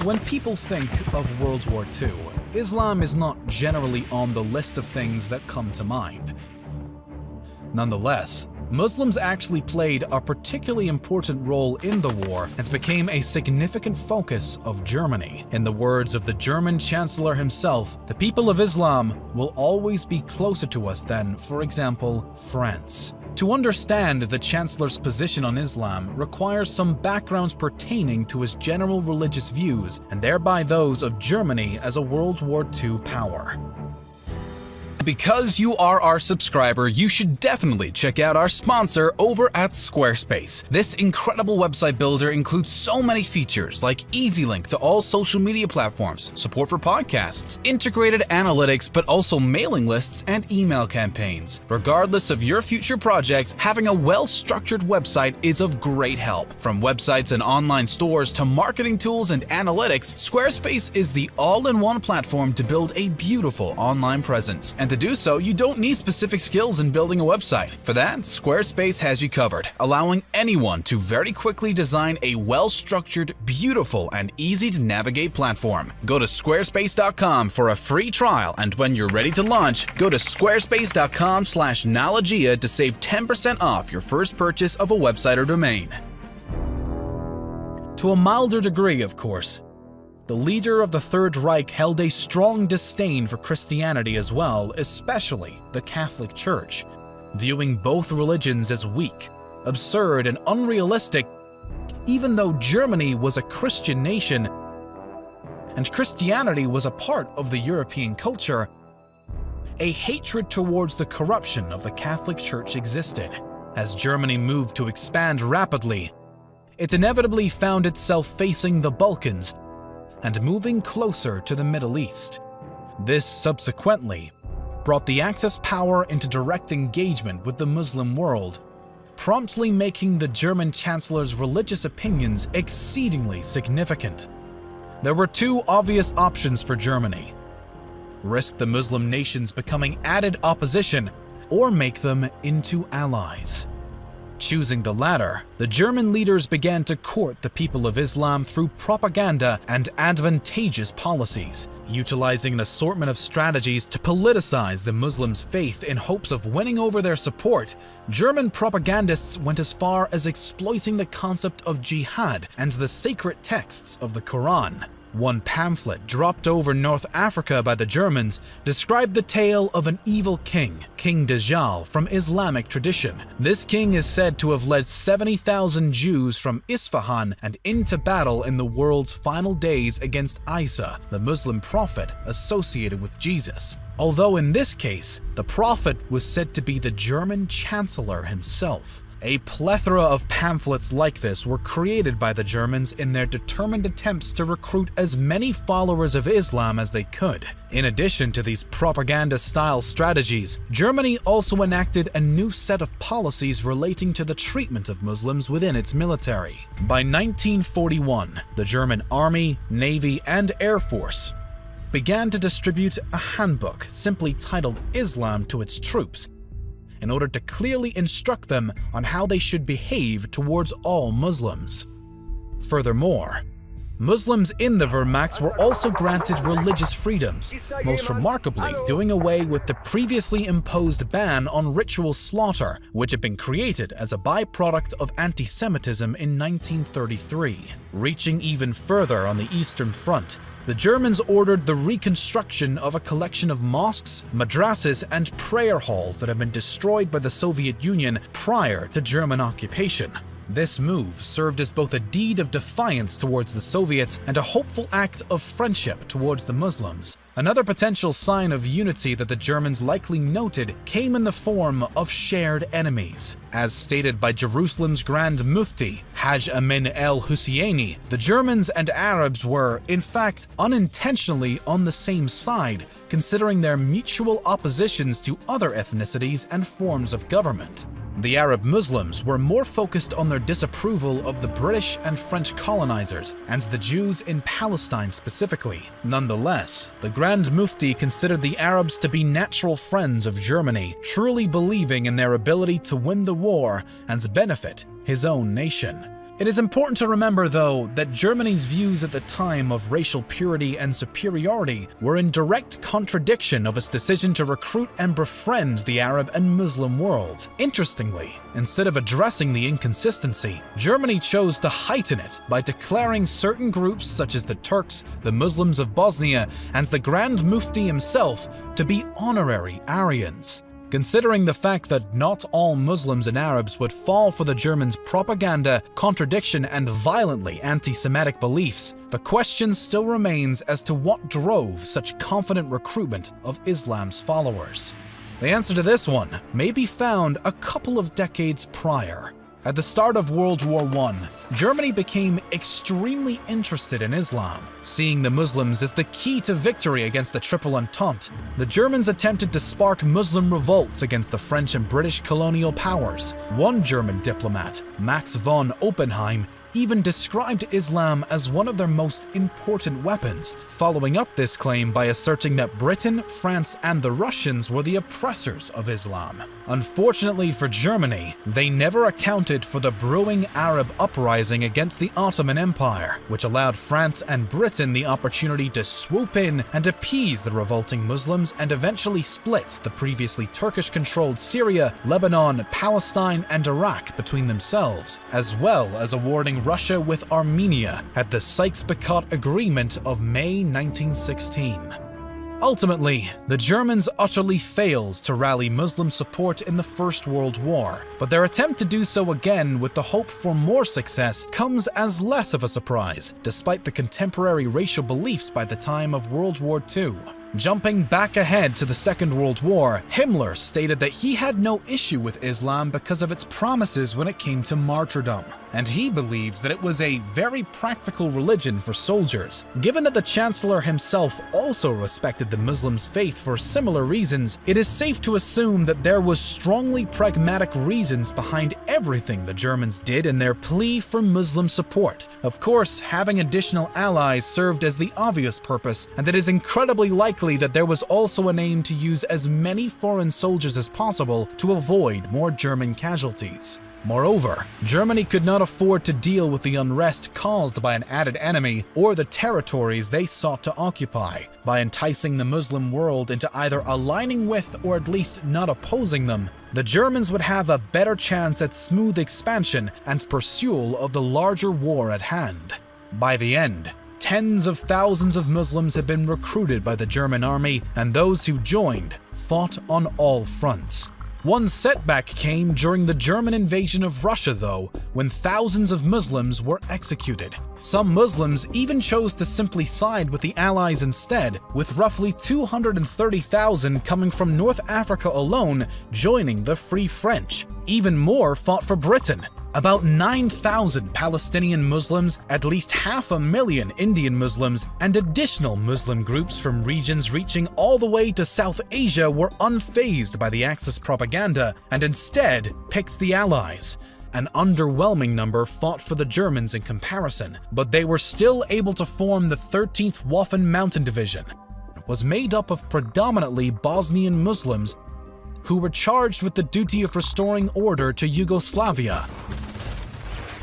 When people think of World War II, Islam is not generally on the list of things that come to mind. Nonetheless, Muslims actually played a particularly important role in the war and became a significant focus of Germany. In the words of the German Chancellor himself, the people of Islam will always be closer to us than, for example, France. To understand the Chancellor's position on Islam requires some backgrounds pertaining to his general religious views and thereby those of Germany as a World War II power. Because you are our subscriber, you should definitely check out our sponsor over at Squarespace. This incredible website builder includes so many features like easy link to all social media platforms, support for podcasts, integrated analytics, but also mailing lists and email campaigns. Regardless of your future projects, having a well-structured website is of great help. From websites and online stores to marketing tools and analytics, Squarespace is the all-in-one platform to build a beautiful online presence. And to do so, you don't need specific skills in building a website. For that, Squarespace has you covered, allowing anyone to very quickly design a well-structured, beautiful, and easy-to-navigate platform. Go to squarespace.com for a free trial, and when you're ready to launch, go to squarespace.com/Nalagia to save 10% off your first purchase of a website or domain. To a milder degree, of course, the leader of the Third Reich held a strong disdain for Christianity as well, especially the Catholic Church, viewing both religions as weak, absurd, and unrealistic. Even though Germany was a Christian nation and Christianity was a part of the European culture, a hatred towards the corruption of the Catholic Church existed. As Germany moved to expand rapidly, it inevitably found itself facing the Balkans and moving closer to the Middle East. This subsequently brought the Axis power into direct engagement with the Muslim world, promptly making the German Chancellor's religious opinions exceedingly significant. There were two obvious options for Germany: risk the Muslim nations becoming added opposition, or make them into allies. Choosing the latter, the German leaders began to court the people of Islam through propaganda and advantageous policies, utilizing an assortment of strategies to politicize the Muslims' faith in hopes of winning over their support. German propagandists went as far as exploiting the concept of jihad and the sacred texts of the Quran. One pamphlet dropped over North Africa by the Germans described the tale of an evil king, King Dajjal, from Islamic tradition. This king is said to have led 70,000 Jews from Isfahan and into battle in the world's final days against Isa, the Muslim prophet associated with Jesus. Although in this case, the prophet was said to be the German Chancellor himself. A plethora of pamphlets like this were created by the Germans in their determined attempts to recruit as many followers of Islam as they could. In addition to these propaganda-style strategies, Germany also enacted a new set of policies relating to the treatment of Muslims within its military. By 1941, the German Army, Navy, and Air Force began to distribute a handbook simply titled Islam to its troops, in order to clearly instruct them on how they should behave towards all Muslims. Furthermore, Muslims in the Wehrmacht were also granted religious freedoms, most remarkably doing away with the previously imposed ban on ritual slaughter, which had been created as a byproduct of anti-Semitism in 1933. Reaching even further on the Eastern Front, the Germans ordered the reconstruction of a collection of mosques, madrasas, and prayer halls that had been destroyed by the Soviet Union prior to German occupation. This move served as both a deed of defiance towards the Soviets and a hopeful act of friendship towards the Muslims. Another potential sign of unity that the Germans likely noted came in the form of shared enemies. As stated by Jerusalem's Grand Mufti, Haj Amin el-Husseini, the Germans and Arabs were, in fact, unintentionally on the same side, considering their mutual oppositions to other ethnicities and forms of government. The Arab Muslims were more focused on their disapproval of the British and French colonizers and the Jews in Palestine specifically. Nonetheless, the Grand Mufti considered the Arabs to be natural friends of Germany, truly believing in their ability to win the war and benefit his own nation. It is important to remember, though, that Germany's views at the time of racial purity and superiority were in direct contradiction of its decision to recruit and befriend the Arab and Muslim worlds. Interestingly, instead of addressing the inconsistency, Germany chose to heighten it by declaring certain groups such as the Turks, the Muslims of Bosnia, and the Grand Mufti himself to be honorary Aryans. Considering the fact that not all Muslims and Arabs would fall for the Germans' propaganda, contradiction, and violently anti-Semitic beliefs, the question still remains as to what drove such confident recruitment of Islam's followers. The answer to this one may be found a couple of decades prior. At the start of World War I, Germany became extremely interested in Islam, seeing the Muslims as the key to victory against the Triple Entente. The Germans attempted to spark Muslim revolts against the French and British colonial powers. One German diplomat, Max von Oppenheim, even described Islam as one of their most important weapons, following up this claim by asserting that Britain, France, and the Russians were the oppressors of Islam. Unfortunately for Germany, they never accounted for the brewing Arab uprising against the Ottoman Empire, which allowed France and Britain the opportunity to swoop in and appease the revolting Muslims and eventually split the previously Turkish-controlled Syria, Lebanon, Palestine, and Iraq between themselves, as well as awarding Russia with Armenia at the Sykes-Picot Agreement of May 1916. Ultimately, the Germans utterly failed to rally Muslim support in the First World War, but their attempt to do so again with the hope for more success comes as less of a surprise, despite the contemporary racial beliefs by the time of World War II. Jumping back ahead to the Second World War, Himmler stated that he had no issue with Islam because of its promises when it came to martyrdom, and he believes that it was a very practical religion for soldiers. Given that the Chancellor himself also respected the Muslims' faith for similar reasons, it is safe to assume that there was strongly pragmatic reasons behind everything the Germans did in their plea for Muslim support. Of course, having additional allies served as the obvious purpose, and it is incredibly likely that there was also an aim to use as many foreign soldiers as possible to avoid more German casualties. Moreover, Germany could not afford to deal with the unrest caused by an added enemy or the territories they sought to occupy. By enticing the Muslim world into either aligning with or at least not opposing them, the Germans would have a better chance at smooth expansion and pursuit of the larger war at hand. By the end, tens of thousands of Muslims had been recruited by the German army, and those who joined fought on all fronts. One setback came during the German invasion of Russia, though, when thousands of Muslims were executed. Some Muslims even chose to simply side with the Allies instead, with roughly 230,000 coming from North Africa alone joining the Free French. Even more fought for Britain. About 9,000 Palestinian Muslims, at least 500,000 Indian Muslims, and additional Muslim groups from regions reaching all the way to South Asia were unfazed by the Axis propaganda and instead picked the Allies. An underwhelming number fought for the Germans in comparison, but they were still able to form the 13th Waffen Mountain Division. It was made up of predominantly Bosnian Muslims who were charged with the duty of restoring order to Yugoslavia.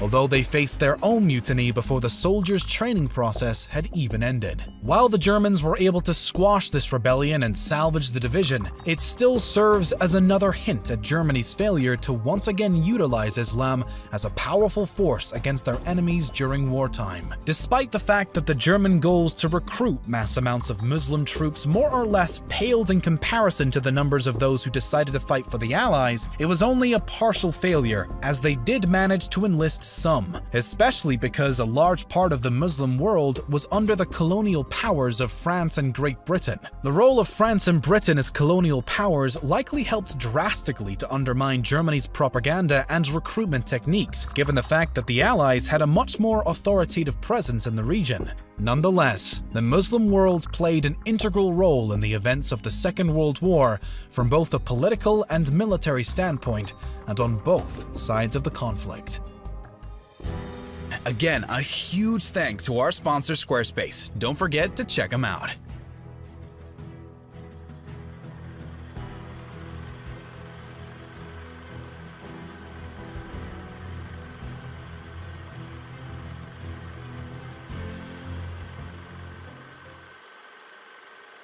Although they faced their own mutiny before the soldiers' training process had even ended. While the Germans were able to squash this rebellion and salvage the division, it still serves as another hint at Germany's failure to once again utilize Islam as a powerful force against their enemies during wartime. Despite the fact that the German goals to recruit mass amounts of Muslim troops more or less paled in comparison to the numbers of those who decided to fight for the Allies, it was only a partial failure, as they did manage to enlist some, especially because a large part of the Muslim world was under the colonial powers of France and Great Britain. The role of France and Britain as colonial powers likely helped drastically to undermine Germany's propaganda and recruitment techniques, given the fact that the Allies had a much more authoritative presence in the region. Nonetheless, the Muslim world played an integral role in the events of the Second World War from both a political and military standpoint, and on both sides of the conflict. Again, a huge thanks to our sponsor Squarespace. Don't forget to check them out.